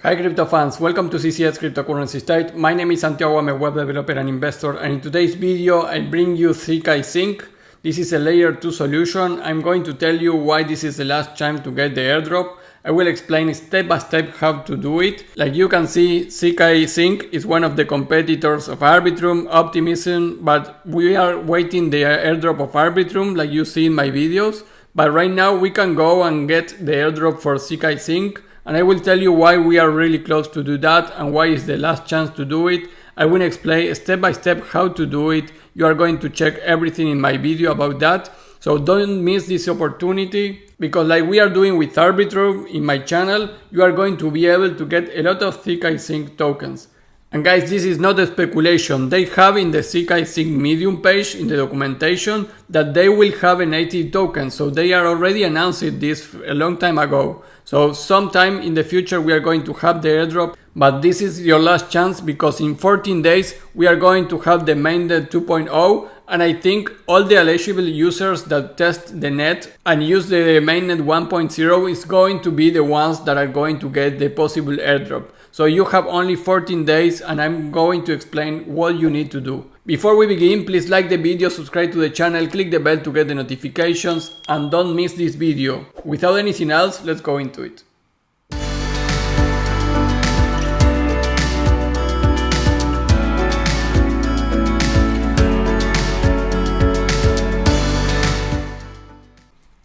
Hi crypto fans, welcome to CCS Cryptocurrency State. My name is Santiago, I'm a web developer and investor, and in today's video I bring you ZkSync. This is a layer 2 solution. I'm going to tell you why this is the last time to get the airdrop. I will explain step by step how to do it. Like you can see, ZkSync is one of the competitors of Arbitrum, Optimism, but we are waiting the airdrop of Arbitrum like you see in my videos. But right now we can go and get the airdrop for ZkSync. And I will tell you why we are really close to do that and why it's the last chance to do it. I will explain step by step how to do it. You are going to check everything in my video about that. So don't miss this opportunity, because like we are doing with Arbitrum in my channel, you are going to be able to get a lot of ZkSync tokens. And guys, this is not a speculation. They have in the ZkSync Medium page in the documentation that they will have an 80 token. So they are already announcing this a long time ago. So sometime in the future we are going to have the airdrop, but this is your last chance, because in 14 days we are going to have the Mainnet 2.0, and I think all the eligible users that test the net and use the Mainnet 1.0 is going to be the ones that are going to get the possible airdrop. So you have only 14 days and I'm going to explain what you need to do. Before we begin, please like the video, subscribe to the channel, click the bell to get the notifications, and don't miss this video. Without anything else, let's go into it.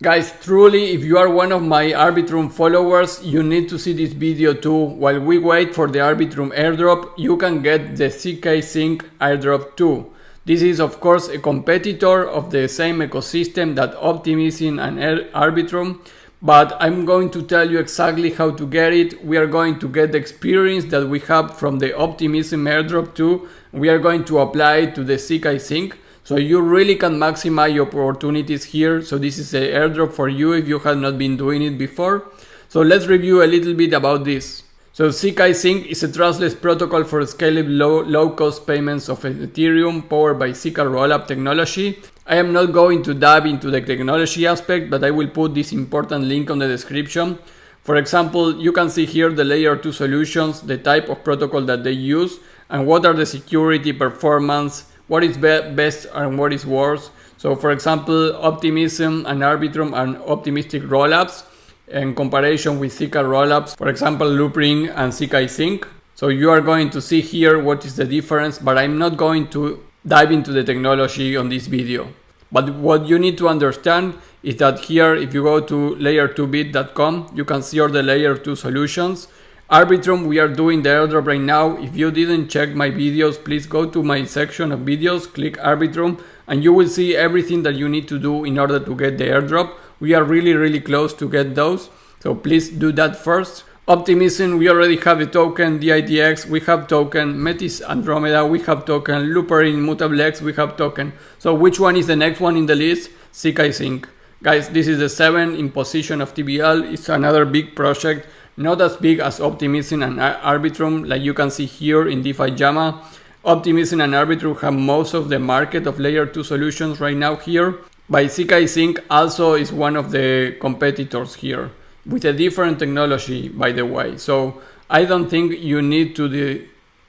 Guys, truly, if you are one of my Arbitrum followers, you need to see this video too. While we wait for the Arbitrum airdrop, you can get the ZkSync Airdrop too. This is of course a competitor of the same ecosystem that Optimism and Arbitrum, but I'm going to tell you exactly how to get it. We are going to get the experience that we have from the Optimism airdrop too. We are going to apply it to the ZkSync. So you really can maximize your opportunities here. So this is an airdrop for you if you have not been doing it before. So let's review a little bit about this. So ZkSync is a trustless protocol for scalable low-cost payments of Ethereum powered by Zk rollup technology. I am not going to dive into the technology aspect, but I will put this important link on the description. For example, you can see here the layer 2 solutions, the type of protocol that they use, and what are the security, performance, what is best and what is worse. So for example, Optimism and Arbitrum are optimistic rollups in comparison with Zk rollups, for example, Loopring and ZkSync. So you are going to see here what is the difference, but I'm not going to dive into the technology on this video. But what you need to understand is that here, if you go to layer2bit.com, you can see all the layer 2 solutions. Arbitrum, we are doing the airdrop right now. If you didn't check my videos, please go to my section of videos, click Arbitrum, and you will see everything that you need to do in order to get the airdrop. We are really close to get those, so please do that first. Optimism, we already have a token, DIDX, we have token, Metis Andromeda, we have token, Looper in MutableX, we have token. So which one is the next one in the list? ZkSync. Guys, this is the 7 in position of TBL. It's another big project. Not as big as Optimism and Arbitrum, like you can see here in DeFi Llama. Optimism and Arbitrum have most of the market of layer 2 solutions right now here. But ZkSync also is one of the competitors here, with a different technology, by the way. So I don't think you need to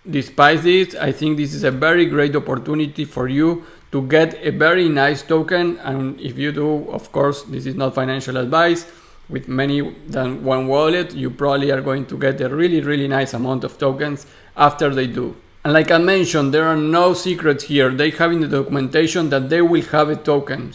despise this. I think this is a very great opportunity for you to get a very nice token. And if you do, of course, this is not financial advice. With many than one wallet, you probably are going to get a really nice amount of tokens after they do. And like I mentioned, there are no secrets here. They have in the documentation that they will have a token.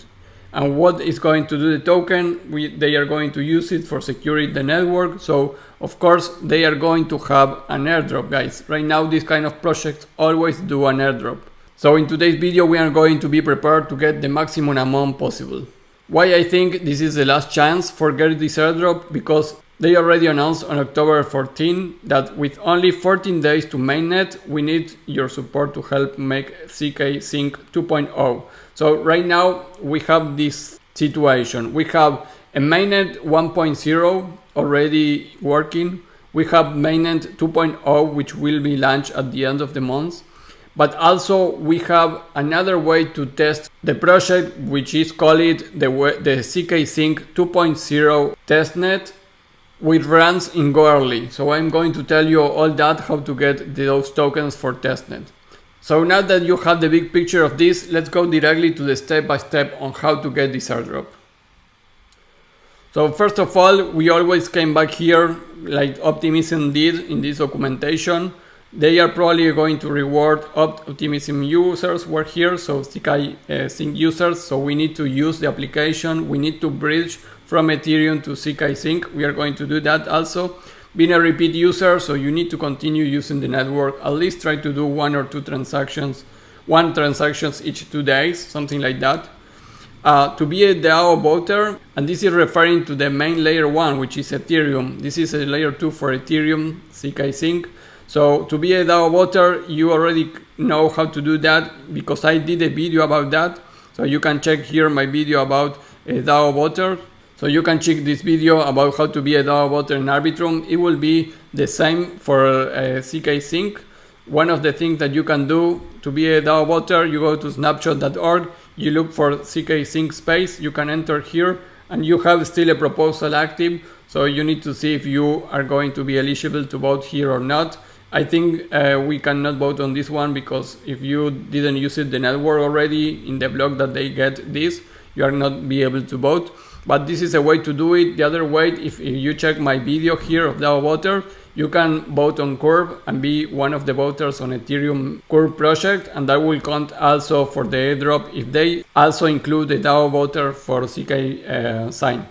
And what is going to do the token? They are going to use it for securing the network. So of course they are going to have an airdrop, guys. Right now this kind of projects always do an airdrop. So in today's video we are going to be prepared to get the maximum amount possible. Why I think this is the last chance for getting this airdrop? Because they already announced on October 14 that with only 14 days to mainnet, we need your support to help make ZkSync 2.0. So right now we have this situation. We have a mainnet 1.0 already working. We have mainnet 2.0 which will be launched at the end of the month. But also we have another way to test the project, which is called the ZkSync 2.0 Testnet. which runs in Goerli. So I'm going to tell you all that, how to get those tokens for testnet. So now that you have the big picture of this, let's go directly to the step-by-step on how to get this airdrop. So first of all, we always came back here like Optimism did in this documentation. They are probably going to reward Optimism users were here, so ZkSync users. So we need to use the application. We need to bridge from Ethereum to ZkSync. We are going to do that also. Being a repeat user, so you need to continue using the network. At least try to do one transaction each 2 days, something like that. To be a DAO voter, and this is referring to the main layer 1, which is Ethereum. This is a layer 2 for Ethereum, ZkSync. So to be a DAO voter, you already know how to do that because I did a video about that. So you can check here my video about a DAO voter. So you can check this video about how to be a DAO voter in Arbitrum. It will be the same for ZkSync. One of the things that you can do to be a DAO voter, you go to snapshot.org, you look for ZkSync space, you can enter here, and you have still a proposal active. So you need to see if you are going to be eligible to vote here or not. I think we cannot vote on this one because if you didn't use it, the network already in the block that they get this, you are not be able to vote. But this is a way to do it. The other way, if you check my video here of DAO voter, you can vote on Curve and be one of the voters on Ethereum Curve project, and that will count also for the airdrop if they also include the DAO voter for ZkSync.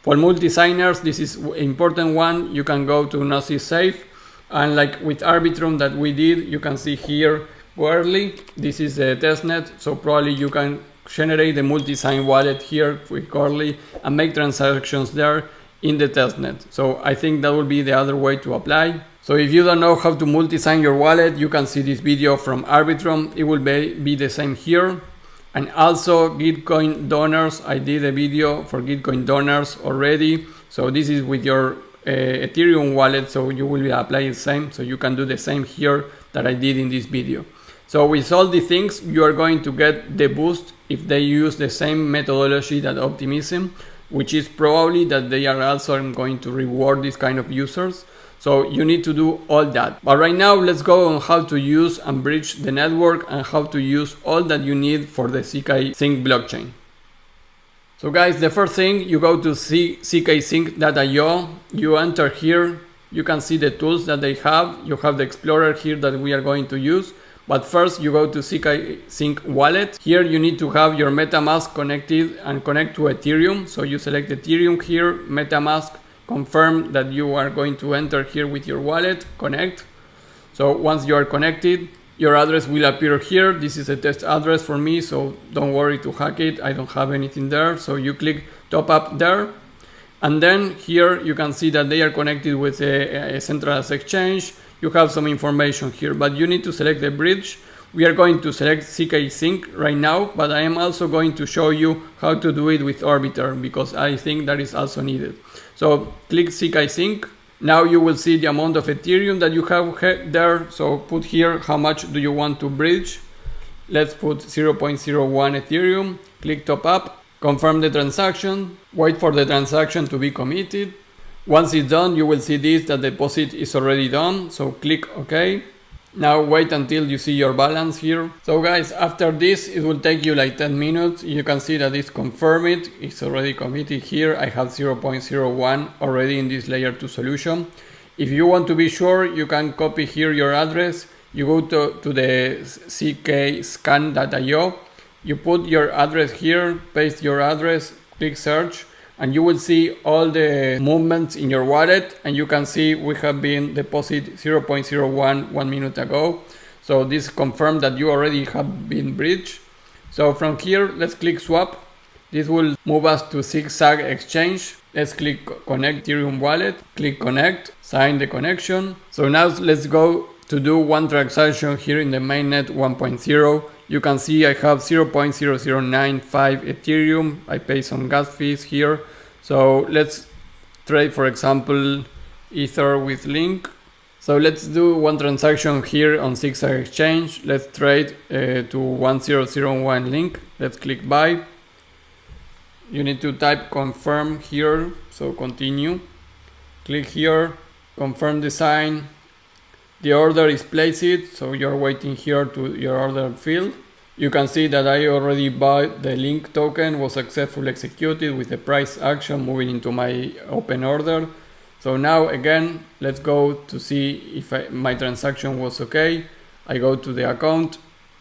For multi-signers, this is an important one. You can go to Gnosis Safe, and like with Arbitrum that we did, you can see here Goerli. This is the testnet, so probably you can generate the multi-sign wallet here with Goerli and make transactions there in the testnet. So I think that will be the other way to apply. So if you don't know how to multi-sign your wallet, you can see this video from Arbitrum. It will be the same here. And also Gitcoin donors, I did a video for Gitcoin donors already. So this is with your Ethereum wallet, so you will be applying the same. So you can do the same here that I did in this video. So with all the things, you are going to get the boost if they use the same methodology that Optimism, which is probably that they are also going to reward this kind of users. So you need to do all that. But right now, let's go on how to use and bridge the network and how to use all that you need for the ZkSync blockchain. So guys, the first thing, you go to ZkSync.io, you enter here, you can see the tools that they have. You have the Explorer here that we are going to use. But first you go to ZkSync wallet. Here you need to have your MetaMask connected and connect to Ethereum. So you select Ethereum here, MetaMask, confirm that you are going to enter here with your wallet, connect. So once you are connected, your address will appear here. This is a test address for me, so don't worry to hack it. I don't have anything there. So you click top up there. And then here you can see that they are connected with a centralized exchange. You have some information here, but you need to select the bridge. We are going to select ZkSync right now, but I am also going to show you how to do it with Orbiter because I think that is also needed. So click ZkSync. Now you will see the amount of Ethereum that you have there. So put here how much do you want to bridge. Let's put 0.01 Ethereum. Click top up. Confirm the transaction. Wait for the transaction to be committed. Once it's done, you will see this, that the deposit is already done. So click OK. Now wait until you see your balance here. So guys, after this, it will take you like 10 minutes. You can see that it's confirmed. It's already committed here. I have 0.01 already in this layer 2 solution. If you want to be sure, you can copy here your address. You go to the zkscan.io. You put your address here, paste your address, click search, and you will see all the movements in your wallet, and you can see we have been deposited 0.01 1 minute ago. So this confirms that you already have been bridged. So from here, let's click swap. This will move us to Zigzag exchange. Let's click connect Ethereum wallet, click connect, sign the connection. So now let's go to do one transaction here in the mainnet 1.0. You can see I have 0.0095 Ethereum. I pay some gas fees here. So let's trade, for example, Ether with Link. So let's do one transaction here on Zigzag exchange. Let's trade to 1001 Link. Let's click buy. You need to type confirm here. So continue. Click here, confirm the sign. The order is placed, so you're waiting here to your order field. You can see that I already bought the link token, was successfully executed with the price action moving into my open order. So now again, let's go to see if my transaction was okay. I go to the account,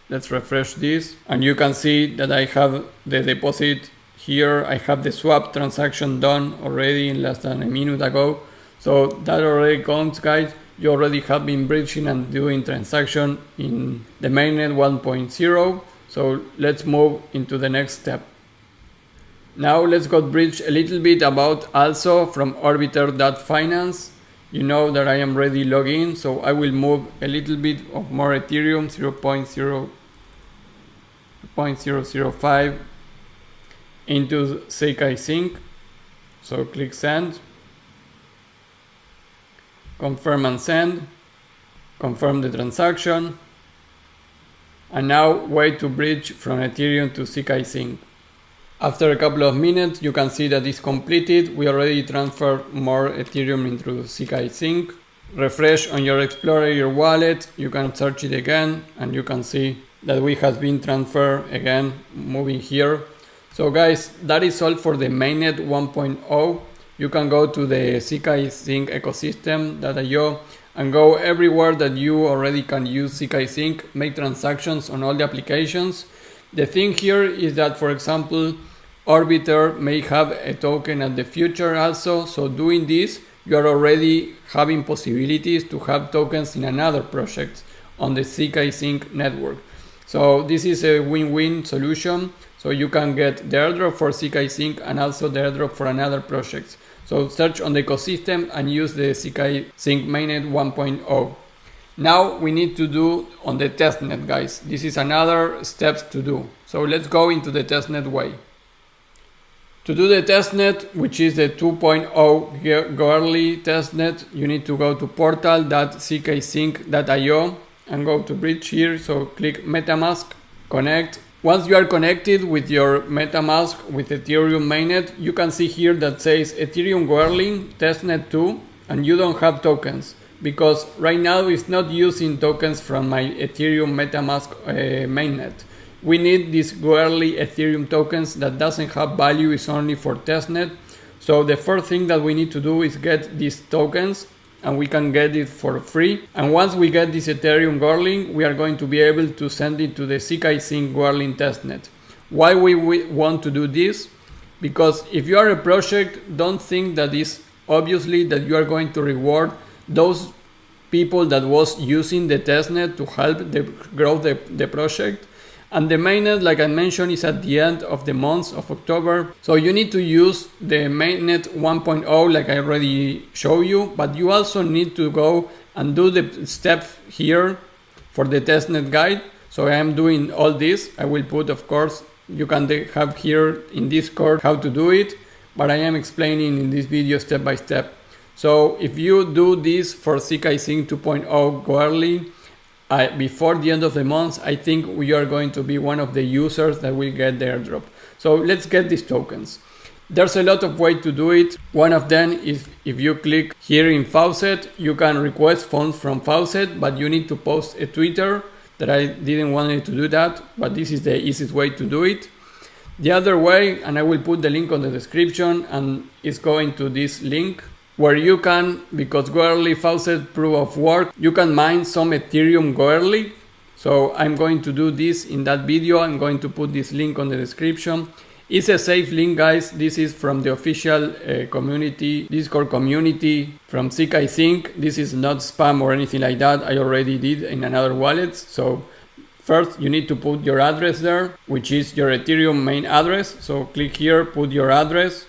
let's refresh this, and you can see that I have the deposit here. I have the swap transaction done already in less than a minute ago. So that already counts, guys. You already have been bridging and doing transaction in the mainnet 1.0. So let's move into the next step. Now let's go bridge a little bit about also from Orbiter.finance. You know that I am ready log in, so I will move a little bit of more Ethereum 0.005 into ZkSync. So click send. Confirm and send, confirm the transaction, and now wait to bridge from Ethereum to ZkSync. After a couple of minutes, you can see that it's completed. We already transferred more Ethereum into ZkSync. Refresh on your Explorer, your wallet, you can search it again, and you can see that we have been transferred again, moving here. So guys, that is all for the Mainnet 1.0. You can go to the ZkSync ecosystem.io and go everywhere that you already can use ZkSync, make transactions on all the applications. The thing here is that, for example, Orbiter may have a token at the future also. So doing this, you are already having possibilities to have tokens in another project on the ZkSync network. So this is a win-win solution. So you can get the airdrop for ZkSync and also the airdrop for another project. So search on the ecosystem and use the ZkSync Mainnet 1.0. Now we need to do on the testnet, guys. This is another steps to do. So let's go into the testnet way. To do the testnet, which is the 2.0 Goerli testnet, you need to go to portal.zkSync.io and go to bridge here. So click MetaMask, connect. Once you are connected with your MetaMask with Ethereum mainnet, you can see here that says Ethereum Goerli testnet 2, and you don't have tokens because right now it's not using tokens from my Ethereum MetaMask mainnet. We need these Goerli Ethereum tokens that doesn't have value, it's only for testnet. So the first thing that we need to do is get these tokens, and we can get it for free. And once we get this Ethereum Goerli, we are going to be able to send it to the ZkSync Goerli testnet. Why we want to do this? Because if you are a project, don't think that it's obviously that you are going to reward those people that was using the testnet to help grow the project. And the mainnet, like I mentioned, is at the end of the month of October. So you need to use the mainnet 1.0 like I already showed you, but you also need to go and do the step here for the testnet guide. So I am doing all this. I will put, of course, you can have here in Discord how to do it, but I am explaining in this video step by step. So if you do this for ZkSync 2.0 Goerli, before the end of the month, I think we are going to be one of the users that will get the airdrop. So let's get these tokens. There's a lot of ways to do it. One of them is if you click here in Faucet, you can request funds from Faucet, but you need to post a Twitter that I didn't want you to do that, but this is the easiest way to do it. The other way, and I will put the link on the description, and it's going to this link, where you can, because Goerli Faucet proof of work, you can mine some Ethereum Goerli. So I'm going to do this in that video. I'm going to put this link on the description. It's a safe link, guys. This is from the official community, Discord community from ZkSync. This is not spam or anything like that. I already did in another wallet. So first you need to put your address there, which is your Ethereum main address. So click here, put your address.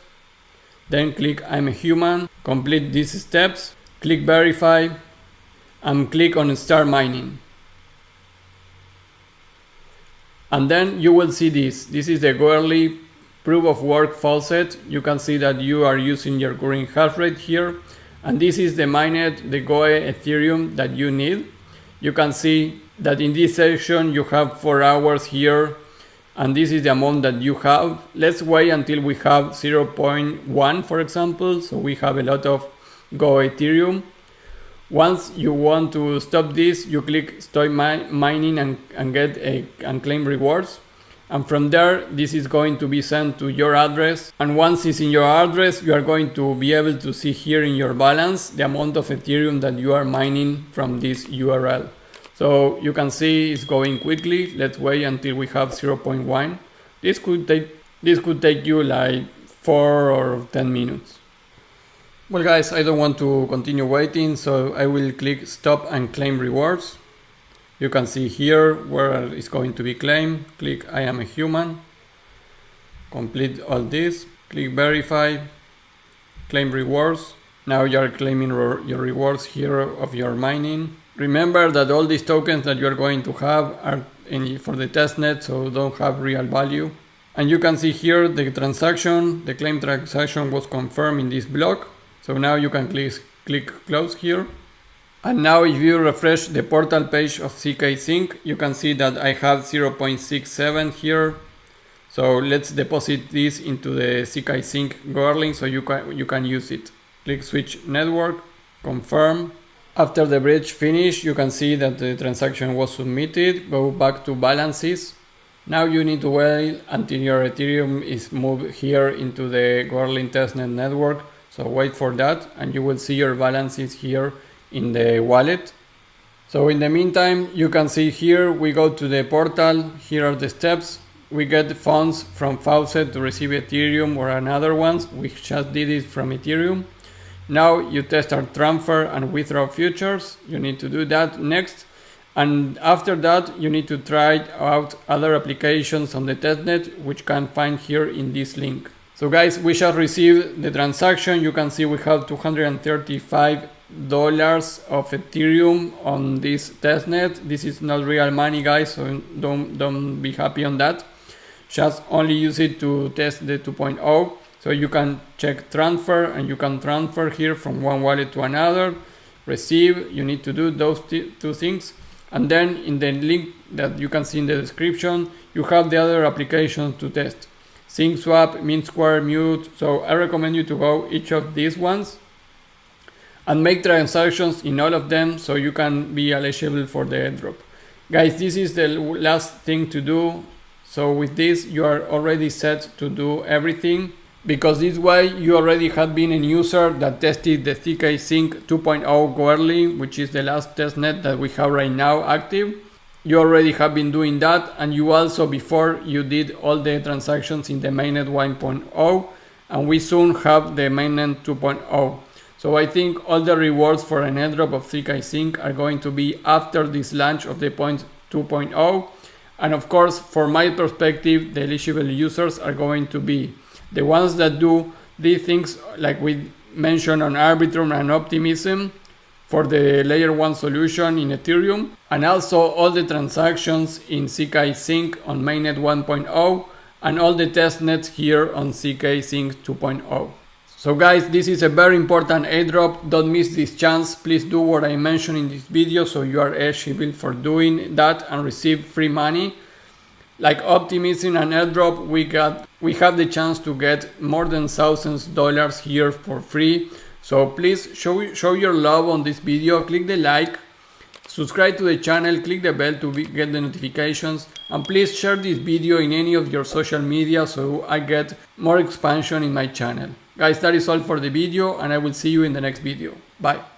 Then click I'm a human, complete these steps, click verify, and click on start mining. And then you will see this. This is the Goerli proof of work faucet. You can see that you are using your current hash rate here. And this is the mainnet, the Goe Ethereum that you need. You can see that in this section you have 4 hours here. And this is the amount that you have. Let's wait until we have 0.1, for example. So we have a lot of go Ethereum. Once you want to stop this, you click stop mining and get and claim rewards. And from there, this is going to be sent to your address. And once it's in your address, you are going to be able to see here in your balance the amount of Ethereum that you are mining from this URL. So you can see it's going quickly. Let's wait until we have 0.1. This could take you like 4 or 10 minutes. Well guys, I don't want to continue waiting, so I will click stop and claim rewards. You can see here where it's going to be claimed. Click I am a human. Complete all this. Click verify. Claim rewards. Now you are claiming your rewards here of your mining. Remember that all these tokens that you are going to have are for the testnet, so don't have real value. And you can see here the transaction, the claim transaction was confirmed in this block. So now you can click close here. And now if you refresh the portal page of ZkSync, you can see that I have 0.67 here. So let's deposit this into the ZkSync Goerli so you can use it. Click switch network, confirm. After the bridge finish, you can see that the transaction was submitted. Go back to balances. Now you need to wait until your Ethereum is moved here into the Goerli testnet network. So wait for that and you will see your balances here in the wallet. So in the meantime, you can see here we go to the portal. Here are the steps. We get funds from Faucet to receive Ethereum or another ones. We just did it from Ethereum. Now you test our transfer and withdraw futures. You need to do that next. And after that, you need to try out other applications on the testnet, which you can find here in this link. So guys, we just received the transaction. You can see we have $235 of Ethereum on this testnet. This is not real money, guys, so don't be happy on that. Just only use it to test the 2.0. So you can check transfer and you can transfer here from one wallet to another. Receive, you need to do those two things. And then in the link that you can see in the description, you have the other applications to test. SyncSwap, MintSquare, Mute. So I recommend you to go each of these ones and make transactions in all of them so you can be eligible for the airdrop. Guys, this is the last thing to do. So with this, you are already set to do everything, because this way you already have been a user that tested the ZkSync 2.0 Goerli, which is the last testnet that we have right now active. You already have been doing that, and you also before you did all the transactions in the Mainnet 1.0, and we soon have the Mainnet 2.0. So I think all the rewards for an airdrop of ZkSync are going to be after this launch of the 2.0. And of course, for my perspective, the eligible users are going to be the ones that do these things like we mentioned on Arbitrum and Optimism for the layer 1 solution in Ethereum, and also all the transactions in ZkSync on Mainnet 1.0 and all the testnets here on ZkSync 2.0. So guys, this is a very important airdrop. Don't miss this chance. Please do what I mentioned in this video so you are eligible for doing that and receive free money. Like Optimism and Airdrop, we have the chance to get more than $1,000 here for free. So please show your love on this video. Click the like, subscribe to the channel, click the bell to get the notifications, and please share this video in any of your social media so I get more expansion in my channel. Guys, that is all for the video, and I will see you in the next video. Bye.